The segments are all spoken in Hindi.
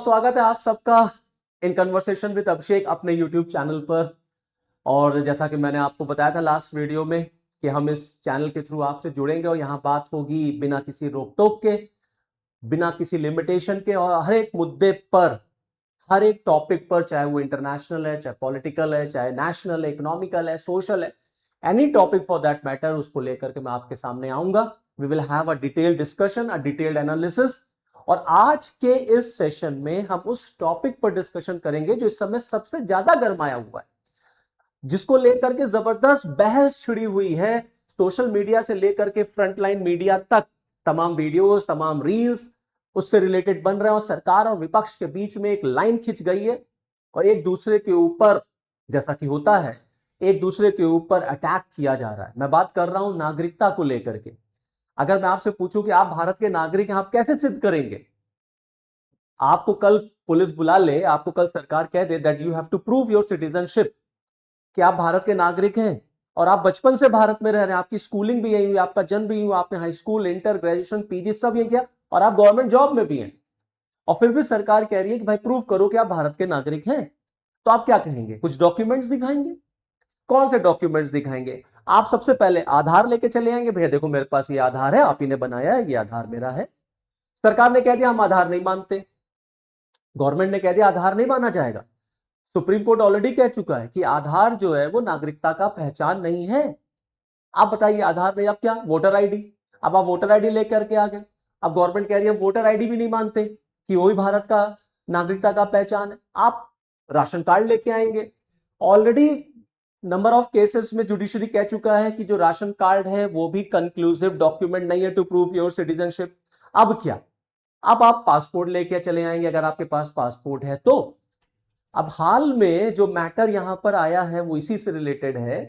स्वागत है आप सबका इन कन्वर्सेशन विद अभिषेक अपने यूट्यूब चैनल पर। और जैसा कि मैंने आपको बताया था लास्ट वीडियो में कि हम इस चैनल के थ्रू आपसे जुड़ेंगे और यहाँ बात होगी बिना किसी रोक टोक के, बिना किसी लिमिटेशन के, और हर एक मुद्दे पर, हर एक टॉपिक पर, चाहे वो इंटरनेशनल है, चाहे पॉलिटिकल है, चाहे नेशनल है, इकोनॉमिकल है, सोशल है, any topic for that matter, उसको लेकर के मैं आपके सामने आऊंगा। We will have a detailed discussion, a detailed analysis. और आज के इस सेशन में हम उस टॉपिक पर डिस्कशन करेंगे जो इस समय सबसे ज्यादा गरमाया हुआ है, जिसको लेकर के जबरदस्त बहस छिड़ी हुई है सोशल मीडिया से लेकर के फ्रंटलाइन मीडिया तक। तमाम वीडियोस, तमाम रील्स उससे रिलेटेड बन रहे हैं और सरकार और विपक्ष के बीच में एक लाइन खिंच गई है और एक दूसरे के ऊपर, जैसा कि होता है, एक दूसरे के ऊपर अटैक किया जा रहा है। मैं बात कर रहा हूं नागरिकता को लेकर के। अगर मैं आपसे पूछूं कि आप भारत के नागरिक हैं, आप कैसे सिद्ध करेंगे? आपको कल पुलिस बुला ले, आपको कल सरकार कह दे that you have to prove your citizenship, कि आप भारत के नागरिक हैं और आप बचपन से भारत में रह रहे हैं, आपकी स्कूलिंग भी यही हुई, आपका जन्म भी हुआ, आपने high school, inter, graduation, PG सब ये किया और आप गवर्नमेंट जॉब में भी हैं, और फिर भी सरकार कह रही है कि भाई प्रूव करो कि आप भारत के नागरिक हैं। तो आप क्या कहेंगे? कुछ डॉक्यूमेंट्स दिखाएंगे? कौन से डॉक्यूमेंट्स दिखाएंगे? आप सबसे पहले आधार लेके चले आएंगे, भैया देखो मेरे पास ये आधार है, आप ही ने बनाया है, ये आधार मेरा है। सरकार ने कह दिया हम आधार नहीं मानते, गवर्नमेंट ने कह दिया आधार नहीं माना जाएगा। सुप्रीम कोर्ट ऑलरेडी कह चुका है कि आधार जो है वो नागरिकता का पहचान नहीं है। आप बताइए आधार नहीं, अब क्या वोटर आईडी? अब आप वोटर आईडी लेकर के आ गए, अब गवर्नमेंट कह रही है वोटर आईडी भी नहीं मानते कि वही भारत का नागरिकता का पहचान है। आप राशन कार्ड लेके आएंगे। ऑलरेडी नंबर ऑफ केसेस में जुडिशरी कह चुका है कि जो राशन कार्ड है वो भी कंक्लूसिव डॉक्यूमेंट नहीं है टू प्रूव योर सिटीजनशिप। अब क्या? अब आप पासपोर्ट लेके चले आएंगे अगर आपके पास पासपोर्ट है तो। अब हाल में जो मैटर यहां पर आया है वो इसी से रिलेटेड है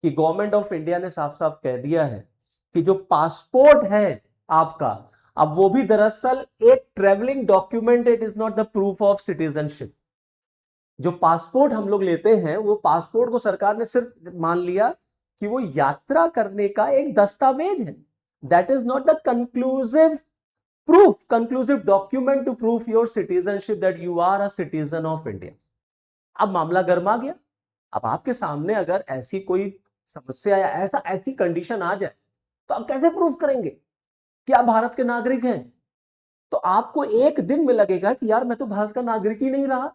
कि गवर्नमेंट ऑफ इंडिया ने साफ साफ कह दिया है कि जो पासपोर्ट है आपका, अब वो भी दरअसल एक travelling document, it is not the proof of citizenship. जो पासपोर्ट हम लोग लेते हैं वो पासपोर्ट को सरकार ने सिर्फ मान लिया कि वो यात्रा करने का एक दस्तावेज है। That is not the conclusive proof, conclusive document to prove your citizenship that you are a citizen of India। अब मामला गर्मा गया। अब आपके सामने अगर ऐसी कोई समस्या या ऐसी कंडीशन आ जाए तो आप कैसे प्रूव करेंगे कि आप भारत के नागरिक हैं? तो आपको एक दिन में लगेगा कि यार मैं तो भारत का नागरिक ही नहीं रहा,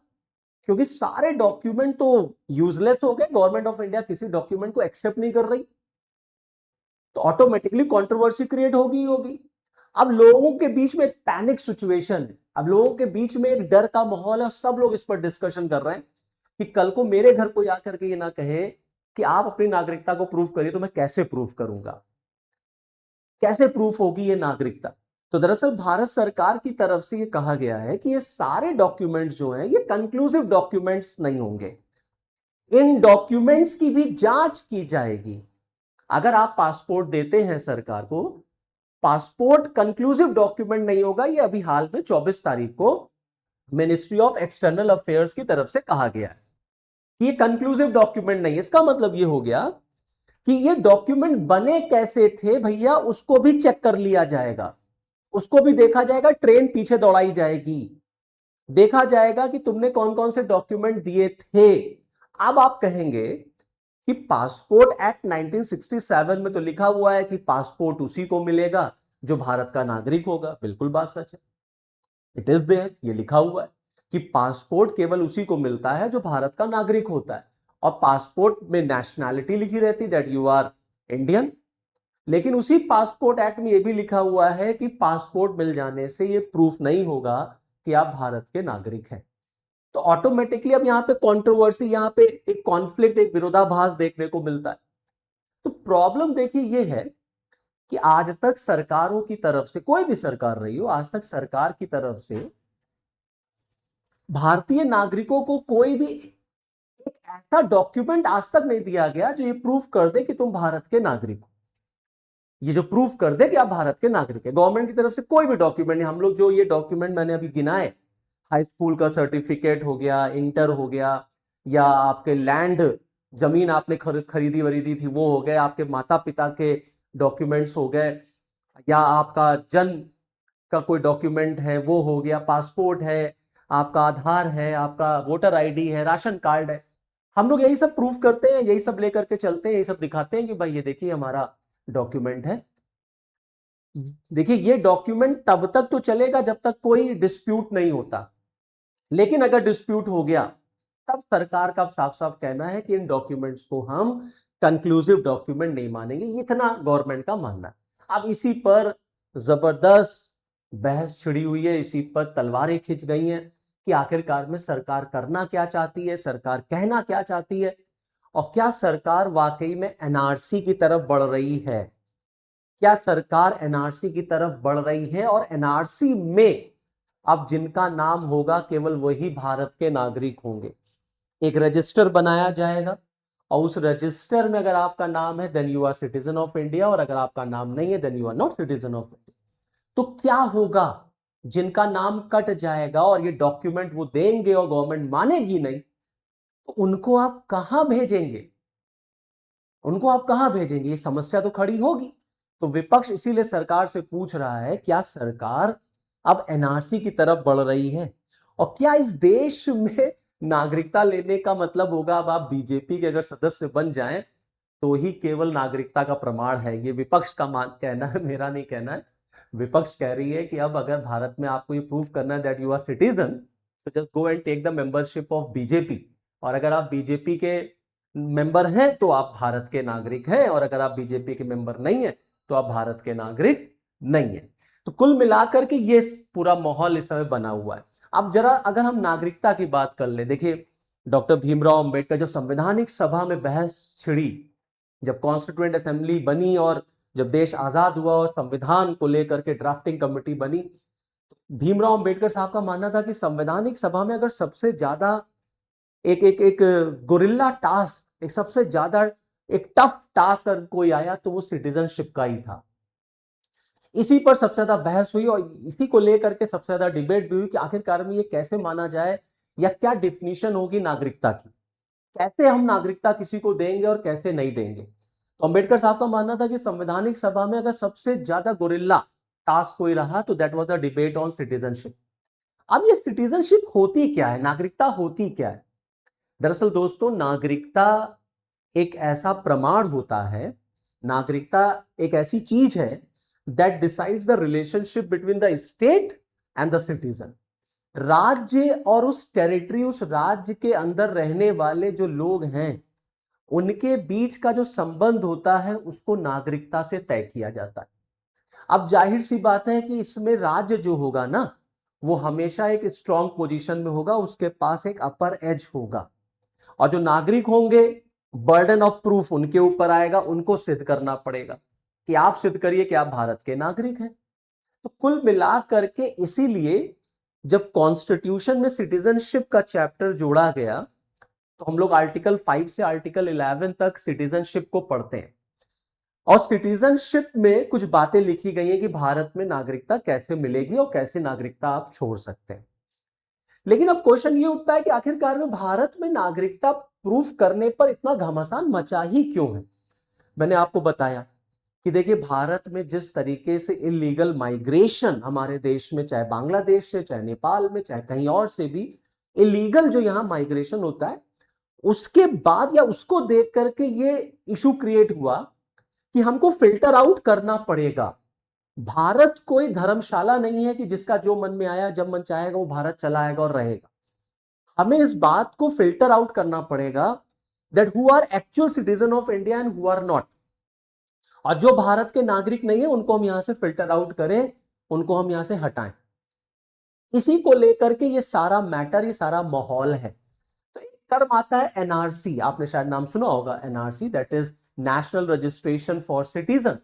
क्योंकि सारे डॉक्यूमेंट तो यूजलेस हो गए। गवर्नमेंट ऑफ इंडिया किसी डॉक्यूमेंट को एक्सेप्ट नहीं कर रही, तो ऑटोमेटिकली कंट्रोवर्सी क्रिएट होगी ही होगी। अब लोगों के बीच में एक पैनिक सिचुएशन है, अब लोगों के बीच में एक डर का माहौल है, सब लोग इस पर डिस्कशन कर रहे हैं कि कल को मेरे घर कोई आकर के ये ना कहे कि आप अपनी नागरिकता को प्रूव करिए, तो मैं कैसे प्रूव करूंगा? कैसे प्रूफ होगी ये नागरिकता? तो दरअसल भारत सरकार की तरफ से ये कहा गया है कि ये सारे डॉक्यूमेंट्स जो हैं ये कंक्लूसिव डॉक्यूमेंट्स नहीं होंगे, इन डॉक्यूमेंट्स की भी जांच की जाएगी। अगर आप पासपोर्ट देते हैं सरकार को, पासपोर्ट कंक्लूसिव डॉक्यूमेंट नहीं होगा। ये अभी हाल में 24 तारीख को मिनिस्ट्री ऑफ एक्सटर्नल अफेयर्स की तरफ से कहा गया है कि ये कंक्लूसिव डॉक्यूमेंट नहीं है। इसका मतलब ये हो गया कि ये डॉक्यूमेंट बने कैसे थे भैया, उसको भी चेक कर लिया जाएगा, उसको भी देखा जाएगा, ट्रेन पीछे दौड़ाई जाएगी, देखा जाएगा कि तुमने कौन कौन से डॉक्यूमेंट दिए थे। अब आप कहेंगे कि पासपोर्ट एक्ट 1967 में तो लिखा हुआ है कि पासपोर्ट उसी को मिलेगा जो भारत का नागरिक होगा। बिल्कुल बात सच है, इट इज देयर, ये लिखा हुआ है कि पासपोर्ट केवल उसी को मिलता है जो भारत का नागरिक होता है, और पासपोर्ट में नेशनैलिटी लिखी रहती, दैट यू आर इंडियन। लेकिन उसी पासपोर्ट एक्ट में यह भी लिखा हुआ है कि पासपोर्ट मिल जाने से यह प्रूफ नहीं होगा कि आप भारत के नागरिक हैं। तो ऑटोमेटिकली अब यहां पे कंट्रोवर्सी, यहां पे एक कॉन्फ्लिक्ट, एक विरोधाभास देखने को मिलता है। तो प्रॉब्लम देखिए ये है कि आज तक सरकारों की तरफ से, कोई भी सरकार रही हो, आज तक सरकार की तरफ से भारतीय नागरिकों को कोई भी एक ऐसा डॉक्यूमेंट आज तक नहीं दिया गया जो ये प्रूफ कर दे कि तुम भारत के नागरिक हो। ये जो प्रूफ कर दे कि आप भारत के नागरिक है, गवर्नमेंट की तरफ से कोई भी डॉक्यूमेंट नहीं। हम लोग जो ये डॉक्यूमेंट मैंने अभी गिनाए, हाई स्कूल का सर्टिफिकेट हो गया, इंटर हो गया, या आपके लैंड, जमीन आपने खरीदी वरीदी थी वो हो गए, आपके माता पिता के डॉक्यूमेंट्स हो गए, या आपका जन्म का कोई डॉक्यूमेंट है वो हो गया, पासपोर्ट है, आपका आधार है, आपका वोटर आईडी है, राशन कार्ड है, हम लोग यही सब प्रूफ करते हैं, यही सब लेकर के चलते हैं, यही सब दिखाते हैं कि भाई ये देखिए हमारा डॉक्यूमेंट है। देखिए ये डॉक्यूमेंट तब तक तो चलेगा जब तक कोई डिस्प्यूट नहीं होता, लेकिन अगर डिस्प्यूट हो गया तब सरकार का साफ साफ कहना है कि इन डॉक्यूमेंट्स को हम कंक्लूसिव डॉक्यूमेंट नहीं मानेंगे, इतना गवर्नमेंट का मानना है। अब इसी पर जबरदस्त बहस छिड़ी हुई है, इसी पर तलवारें खिंच गई हैं कि आखिरकार में सरकार करना क्या चाहती है, सरकार कहना क्या चाहती है, और क्या सरकार वाकई में एनआरसी की तरफ बढ़ रही है, क्या सरकार एनआरसी की तरफ बढ़ रही है, और एनआरसी में अब जिनका नाम होगा केवल वही भारत के नागरिक होंगे। एक रजिस्टर बनाया जाएगा और उस रजिस्टर में अगर आपका नाम है then you are citizen of India, और अगर आपका नाम नहीं है then you are not citizen of India. तो क्या होगा, जिनका नाम कट जाएगा और ये डॉक्यूमेंट वो देंगे और गवर्नमेंट मानेगी नहीं, तो उनको आप कहां भेजेंगे, उनको आप कहां भेजेंगे, ये समस्या तो खड़ी होगी। तो विपक्ष इसीलिए सरकार से पूछ रहा है क्या सरकार अब एनआरसी की तरफ बढ़ रही है, और क्या इस देश में नागरिकता लेने का मतलब होगा अब आप बीजेपी के अगर सदस्य बन जाएं तो ही केवल नागरिकता का प्रमाण है। ये विपक्ष का कहना है, मेरा नहीं कहना है। विपक्ष कह रही है कि अब अगर भारत में आपको ये प्रूव करना है दैट यू आर सिटीजन, तो just go and take the membership of BJP, और अगर आप बीजेपी के मेंबर हैं तो आप भारत के नागरिक हैं, और अगर आप बीजेपी के मेंबर नहीं है तो आप भारत के नागरिक नहीं है। तो कुल मिलाकर के ये पूरा माहौल इस समय बना हुआ है। अब जरा अगर हम नागरिकता की बात कर ले, देखिए डॉक्टर भीमराव अंबेडकर जब संवैधानिक सभा में बहस छिड़ी, जब कॉन्स्टिट्यूएंट असेंबली बनी और जब देश आजाद हुआ और संविधान को लेकर के ड्राफ्टिंग कमेटी बनी, भीमराव अंबेडकर साहब का मानना था कि संवैधानिक सभा में अगर सबसे ज्यादा एक एक एक गोरिल्ला टास्क, एक सबसे ज्यादा एक टफ टास्क अगर कोई आया तो वो सिटीजनशिप का ही था। इसी पर सबसे ज्यादा बहस हुई और इसी को लेकर के सबसे ज्यादा डिबेट भी हुई कि आखिरकार में ये कैसे माना जाए, या क्या डिफिनीशन होगी नागरिकता की, कैसे हम नागरिकता किसी को देंगे और कैसे नहीं देंगे। तो अंबेडकर साहब का मानना था कि संवैधानिक सभा में अगर सबसे ज्यादा गोरिल्ला टास्क कोई रहा तो that was the debate on citizenship. अब ये सिटीजनशिप होती क्या है, नागरिकता होती क्या है? दरअसल दोस्तों, नागरिकता एक ऐसा प्रमाण होता है, नागरिकता एक ऐसी चीज है that decides the relationship between the state and the citizen. राज्य और उस टेरिटरी, उस राज्य के अंदर रहने वाले जो लोग हैं उनके बीच का जो संबंध होता है उसको नागरिकता से तय किया जाता है। अब जाहिर सी बात है कि इसमें राज्य जो होगा ना वो हमेशा एक स्ट्रॉन्ग पोजीशन में होगा, उसके पास एक अपर एज होगा, और जो नागरिक होंगे बर्डन ऑफ प्रूफ उनके ऊपर आएगा, उनको सिद्ध करना पड़ेगा कि आप सिद्ध करिए कि आप भारत के नागरिक हैं। तो कुल मिला करके इसीलिए जब कॉन्स्टिट्यूशन में सिटीजनशिप का चैप्टर जोड़ा गया तो हम लोग आर्टिकल 5 से आर्टिकल 11 तक सिटीजनशिप को पढ़ते हैं, और सिटीजनशिप में कुछ बातें लिखी गई हैं कि भारत में नागरिकता कैसे मिलेगी और कैसे नागरिकता आप छोड़ सकते हैं। लेकिन अब क्वेश्चन ये उठता है कि आखिरकार में भारत में नागरिकता प्रूफ करने पर इतना घमासान मचा ही क्यों है? मैंने आपको बताया कि देखिए भारत में जिस तरीके से इलीगल माइग्रेशन हमारे देश में, चाहे बांग्लादेश से, चाहे नेपाल में, चाहे कहीं और से भी इलीगल जो यहां माइग्रेशन होता है, उसके बाद या उसको देख करके ये इशू क्रिएट हुआ कि हमको फिल्टर आउट करना पड़ेगा। भारत कोई धर्मशाला नहीं है कि जिसका जो मन में आया जब मन चाहेगा वो भारत चला आएगा और रहेगा। हमें इस बात को फिल्टर आउट करना पड़ेगा that who are actual citizen of India and who are not, और जो भारत के नागरिक नहीं है उनको हम यहां से फिल्टर आउट करें, उनको हम यहां से हटाएं। इसी को लेकर के ये सारा मैटर, ये सारा माहौल है। तो एक टर्म आता है एनआरसी, आपने शायद नाम सुना होगा, NRC that is national registration for citizen.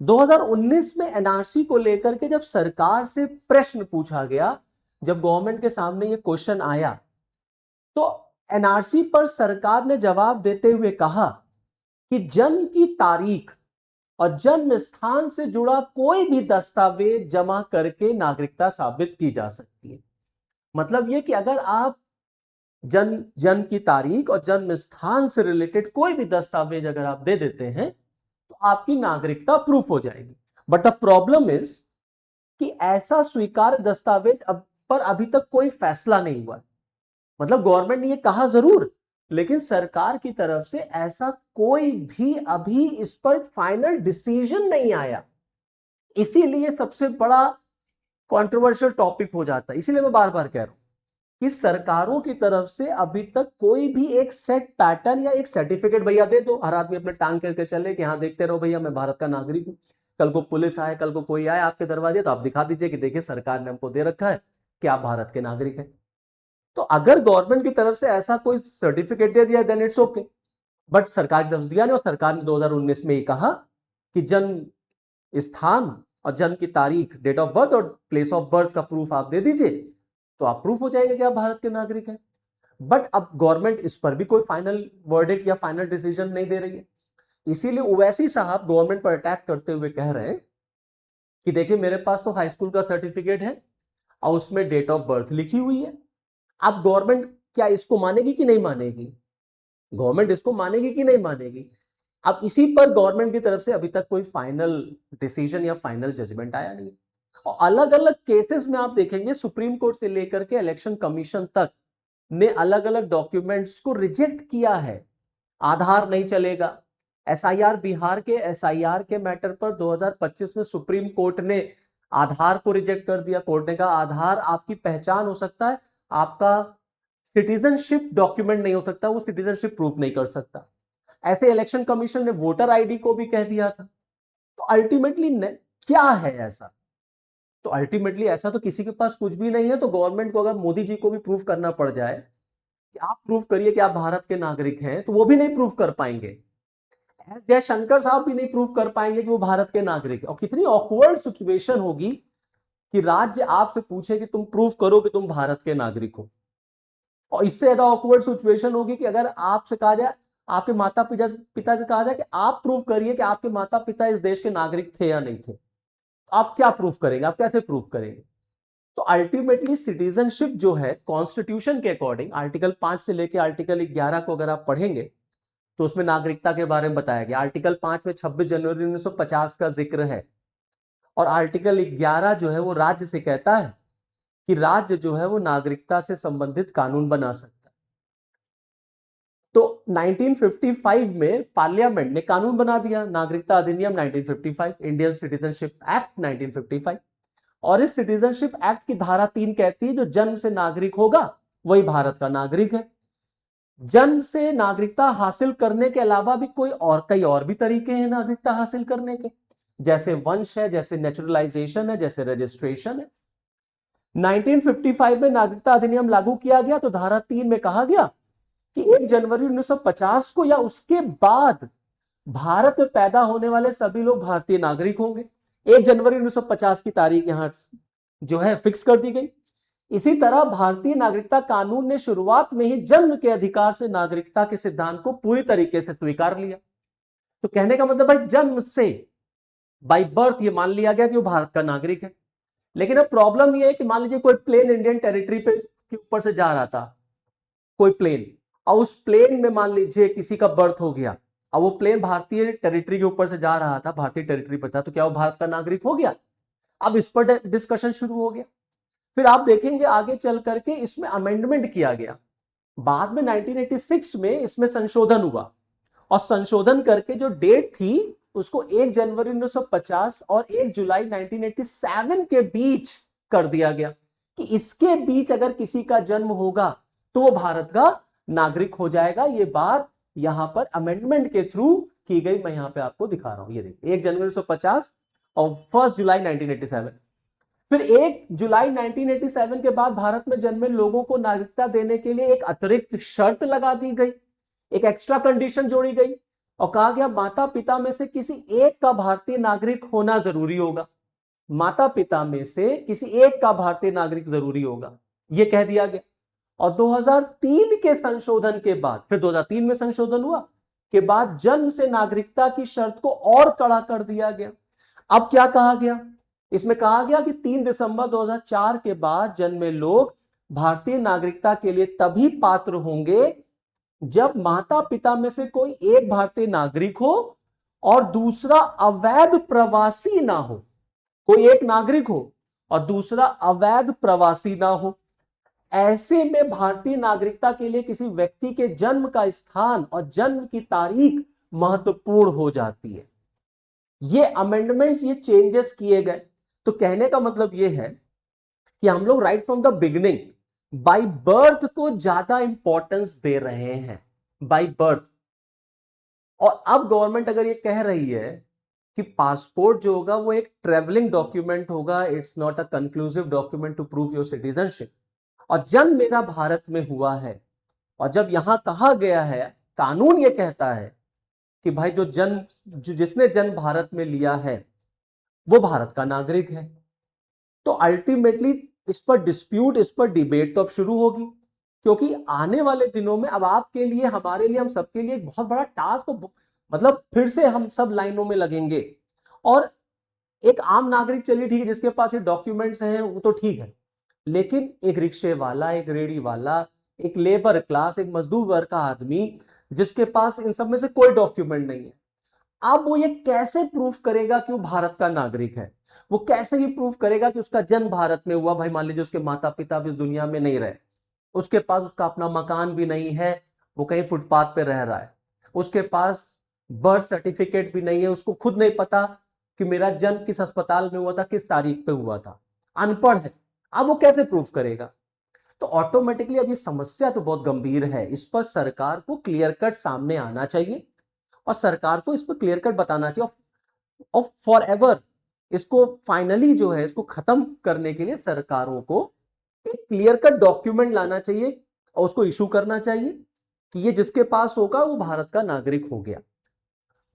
2019 में एनआरसी को लेकर के जब सरकार से प्रश्न पूछा गया, जब गवर्नमेंट के सामने ये क्वेश्चन आया, तो एनआरसी पर सरकार ने जवाब देते हुए कहा कि जन्म की तारीख और जन्म स्थान से जुड़ा कोई भी दस्तावेज जमा करके नागरिकता साबित की जा सकती है। मतलब यह कि अगर आप जन्म की तारीख और जन्म स्थान से रिलेटेड कोई भी दस्तावेज अगर आप दे देते हैं तो आपकी नागरिकता प्रूफ हो जाएगी। बट द प्रॉब्लम इज कि ऐसा स्वीकार्य दस्तावेज अब पर अभी तक कोई फैसला नहीं हुआ। मतलब गवर्नमेंट ने ये कहा जरूर, लेकिन सरकार की तरफ से ऐसा कोई भी अभी इस पर फाइनल डिसीजन नहीं आया। इसीलिए सबसे बड़ा कंट्रोवर्शियल टॉपिक हो जाता है। इसीलिए मैं बार बार कह रहा हूं कि सरकारों की तरफ से अभी तक कोई भी एक सेट पैटर्न या एक सर्टिफिकेट भैया दे दो, हर आदमी अपने टांग करके चले कि हाँ देखते रहो भैया मैं भारत का नागरिक हूं। कल को पुलिस आए, कल को कोई आए आपके दरवाजे, तो आप दिखा दीजिए कि देखिए सरकार ने हमको दे रखा है कि आप भारत के नागरिक हैं। तो अगर गवर्नमेंट की तरफ से ऐसा कोई सर्टिफिकेट दे दिया देन इट्स ओके, बट सरकार की तरफ दिया नहीं। और सरकार ने 2019 में ये कहा कि जन्म स्थान और जन्म की तारीख, डेट ऑफ बर्थ और प्लेस ऑफ बर्थ का प्रूफ आप दे दीजिए तो आप प्रूफ हो जाएगा कि आप भारत के नागरिक हैं। बट अब गवर्नमेंट इस पर भी कोई फाइनल वर्डिक्ट या फाइनल डिसीजन नहीं दे रही है। इसीलिए ओवैसी साहब गवर्नमेंट पर अटैक करते हुए कह रहे हैं कि देखिए मेरे पास तो हाई स्कूल का सर्टिफिकेट है और उसमें डेट ऑफ बर्थ लिखी हुई है। अब गवर्नमेंट क्या इसको मानेगी कि नहीं मानेगी? गवर्नमेंट इसको मानेगी कि नहीं मानेगी? अब इसी पर गवर्नमेंट की तरफ से अभी तक कोई फाइनल डिसीजन या फाइनल जजमेंट आया नहीं। और अलग अलग केसेस में आप देखेंगे सुप्रीम कोर्ट से लेकर के इलेक्शन कमीशन तक ने अलग अलग डॉक्यूमेंट्स को रिजेक्ट किया है। आधार नहीं चलेगा। एसआईआर, बिहार के एसआईआर के मैटर पर 2025 में सुप्रीम कोर्ट ने आधार को रिजेक्ट कर दिया। कोर्ट ने कहा आधार आपकी पहचान हो सकता है, आपका सिटीजनशिप डॉक्यूमेंट नहीं हो सकता, वो सिटीजनशिप प्रूफ नहीं कर सकता। ऐसे इलेक्शन कमीशन ने वोटर आईडी को भी कह दिया था। तो अल्टीमेटली क्या है ऐसा? तो अल्टीमेटली ऐसा तो किसी के पास कुछ भी नहीं है। तो गवर्नमेंट को अगर मोदी जी को भी प्रूफ करना पड़ जाए कि आप प्रूफ करिए कि आप भारत के नागरिक हैं, तो वो भी नहीं प्रूफ कर पाएंगे। जयशंकर साहब भी नहीं प्रूफ कर पाएंगे कि वो भारत के नागरिक है। और कितनी ऑकवर्ड सिचुएशन होगी कि राज्य आपसे पूछे कि तुम प्रूफ करो कि तुम भारत के नागरिक हो। और इससे ज्यादा ऑकवर्ड सिचुएशन होगी कि अगर आपसे कहा जाए, आपके माता पिता से कहा जाए कि आप प्रूफ करिए कि आपके माता पिता इस देश के नागरिक थे या नहीं थे, तो आप क्या प्रूफ करेंगे? आप कैसे प्रूफ करेंगे? तो अल्टीमेटली सिटीजनशिप जो है कॉन्स्टिट्यूशन के अकॉर्डिंग आर्टिकल 5 से लेकर आर्टिकल 11 को अगर आप पढ़ेंगे तो उसमें नागरिकता के बारे में बताया गया। आर्टिकल 5 में 26 जनवरी 1950 का जिक्र है। और आर्टिकल 11 जो है वो राज्य से कहता है कि राज्य जो है वो नागरिकता से संबंधित कानून बना सकता है। तो 1955 में पार्लियामेंट ने कानून बना दिया, नागरिकता अधिनियम 1955, इंडियन सिटीजनशिप एक्ट 1955। और इस सिटीजनशिप एक्ट की धारा 3 कहती है जो जन्म से नागरिक होगा वही भारत का नागरिक है। जन्म से नागरिकता हासिल करने के अलावा भी कई और भी तरीके हैं नागरिकता हासिल करने के, जैसे वंश है, जैसे नेचुरलाइजेशन है, जैसे रजिस्ट्रेशन है। 1955 में नागरिकता अधिनियम लागू किया गया तो धारा 3 में कहा गया कि 1 जनवरी 1950 को या उसके बाद भारत में पैदा होने वाले सभी लोग भारतीय नागरिक होंगे। 1 जनवरी 1950 की तारीख यहां जो है फिक्स कर दी गई। इसी तरह भारतीय नागरिकता कानून ने शुरुआत में ही जन्म के अधिकार से नागरिकता के सिद्धांत को पूरी तरीके से स्वीकार लिया। तो कहने का मतलब भाई जन्म से, बाय बर्थ, ये मान लिया गया कि वो भारत का नागरिक है। लेकिन अब प्रॉब्लम ये है कि मान लीजिए कोई प्लेन इंडियन टेरिटरी पे के ऊपर से जा रहा था, कोई प्लेन, और उस प्लेन में मान लीजिए किसी का बर्थ हो गया और वो प्लेन भारतीय टेरिटरी के ऊपर से जा रहा था, भारतीय टेरिटरी पर था, तो क्या वो भारत का नागरिक हो गया? अब इस पर डिस्कशन शुरू हो गया। फिर आप देखेंगे आगे चल करके इसमें अमेंडमेंट किया गया। बाद में 1986 में इसमें संशोधन हुआ और संशोधन करके जो डेट थी उसको 1 जनवरी 1950 और 1 जुलाई 1987 के बीच कर दिया गया कि इसके बीच अगर किसी का जन्म होगा तो वो भारत का नागरिक हो जाएगा। ये बात यहां पर अमेंडमेंट के थ्रू की गई। मैं यहां पे आपको दिखा रहा हूं, ये देखिए 1 जनवरी 1950 और 1 जुलाई 1987। फिर 1 जुलाई 1987 के बाद भारत में जन्मे लोगों को नागरिकता देने के लिए एक अतिरिक्त शर्त लगा दी गई, एक एक्स्ट्रा कंडीशन जोड़ी गई और कहा गया माता पिता में से किसी एक का भारतीय नागरिक होना जरूरी होगा। माता पिता में से किसी एक का भारतीय नागरिक जरूरी होगा, यह कह दिया गया। और 2003 के संशोधन के बाद, फिर 2003 में संशोधन हुआ के बाद जन्म से नागरिकता की शर्त को और कड़ा कर दिया गया। अब क्या कहा गया? इसमें कहा गया कि 3 दिसंबर 2004 के बाद जन्मे लोग भारतीय नागरिकता के लिए तभी पात्र होंगे जब माता पिता में से कोई एक भारतीय नागरिक हो और दूसरा अवैध प्रवासी ना हो। कोई एक नागरिक हो और दूसरा अवैध प्रवासी ना हो। ऐसे में भारतीय नागरिकता के लिए किसी व्यक्ति के जन्म का स्थान और जन्म की तारीख महत्वपूर्ण हो जाती है। ये अमेंडमेंट्स, ये चेंजेस किए गए। तो कहने का मतलब ये है कि हम लोग right from the beginning by birth को ज्यादा इंपॉर्टेंस दे रहे हैं, बाय बर्थ। और अब गवर्नमेंट अगर ये कह रही है कि पासपोर्ट जो होगा वो एक ट्रेवलिंग डॉक्यूमेंट होगा, it's not a conclusive document to prove your citizenship, और जन्म मेरा भारत में हुआ है, और जब यहां कहा गया है, कानून ये कहता है कि भाई जिसने जन्म भारत में लिया है वो भारत का नागरिक है, तो अल्टीमेटली इस पर डिस्प्यूट, इस पर डिबेट तो अब शुरू होगी। क्योंकि आने वाले दिनों में अब आपके लिए, हमारे लिए, हम सबके लिए एक बहुत बड़ा टास्क, मतलब फिर से हम सब लाइनों में लगेंगे। और एक आम नागरिक, चलिए ठीक है, जिसके पास ये डॉक्यूमेंट्स हैं वो तो ठीक है, लेकिन एक रिक्शे वाला, एक रेडी वाला, एक लेबर क्लास, एक मजदूर वर्ग का आदमी जिसके पास इन सब में से कोई डॉक्यूमेंट नहीं है, अब वो ये कैसे प्रूफ करेगा कि वो भारत का नागरिक है? वो कैसे ही प्रूफ करेगा कि उसका जन्म भारत में हुआ? भाई मान लीजिए उसके माता पिता भी इस दुनिया में नहीं रहे, उसके पास उसका अपना मकान भी नहीं है, वो कहीं फुटपाथ पे रह रहा है, उसके पास बर्थ सर्टिफिकेट भी नहीं है, उसको खुद नहीं पता कि मेरा जन्म किस अस्पताल में हुआ था, किस तारीख पे हुआ था, अनपढ़ है, अब वो कैसे प्रूफ करेगा? तो ऑटोमेटिकली अब ये समस्या तो बहुत गंभीर है, इस पर सरकार को क्लियर कट सामने आना चाहिए, और सरकार को इस पर क्लियर कट बताना चाहिए, और फॉर एवर इसको फाइनली जो है इसको खत्म करने के लिए सरकारों को एक क्लियर कट डॉक्यूमेंट लाना चाहिए और उसको इशू करना चाहिए कि ये जिसके पास होगा वो भारत का नागरिक हो गया।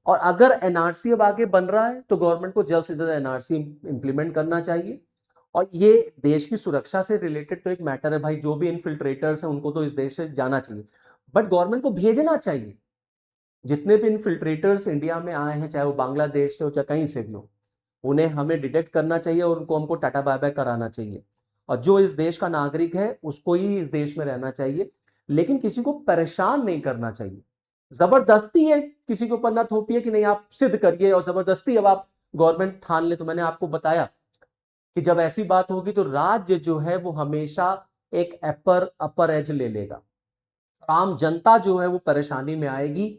और अगर एनआरसी अब आगे बन रहा है तो गवर्नमेंट को जल्द से जल्द एनआरसी इंप्लीमेंट करना चाहिए। और ये देश की सुरक्षा से रिलेटेड तो एक मैटर है भाई, जो भी इनफिल्ट्रेटर्स हैं उनको तो इस देश से जाना चाहिए, बट गवर्नमेंट को भेजना चाहिए। जितने भी इनफिल्ट्रेटर्स इंडिया में आए हैं, चाहे वो बांग्लादेश से हो चाहे कहीं से भी हो, उन्हें हमें डिटेक्ट करना चाहिए और उनको हमको टाटा बाय बाय कराना चाहिए। और जो इस देश का नागरिक है उसको ही इस देश में रहना चाहिए, लेकिन किसी को परेशान नहीं करना चाहिए। जबरदस्ती है किसी के ऊपर ना थोपिए कि नहीं आप सिद्ध करिए, और जबरदस्ती अब आप गवर्नमेंट ठान ले। तो मैंने आपको बताया कि जब ऐसी बात होगी तो राज्य जो है वो हमेशा एक अपर एज ले लेगा, आम जनता जो है वो परेशानी में आएगी,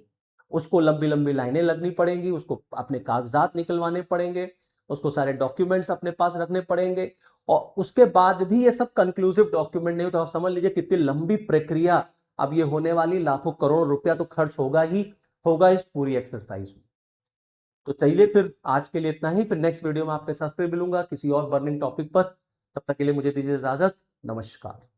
उसको लंबी लंबी लाइनें लगनी पड़ेंगी, उसको अपने कागजात निकलवाने पड़ेंगे, उसको सारे डॉक्यूमेंट्स अपने पास रखने पड़ेंगे, और उसके बाद भी ये सब कंक्लूसिव डॉक्यूमेंट नहीं हो तो आप समझ लीजिए कितनी लंबी प्रक्रिया अब ये होने वाली, लाखों करोड़ रुपया तो खर्च होगा ही होगा इस पूरी एक्सरसाइज में। तो चलिए फिर आज के लिए इतना ही, फिर नेक्स्ट वीडियो में आपके साथ फिर मिलूंगा किसी और बर्निंग टॉपिक पर। तब तक के लिए मुझे दीजिए इजाजत, नमस्कार।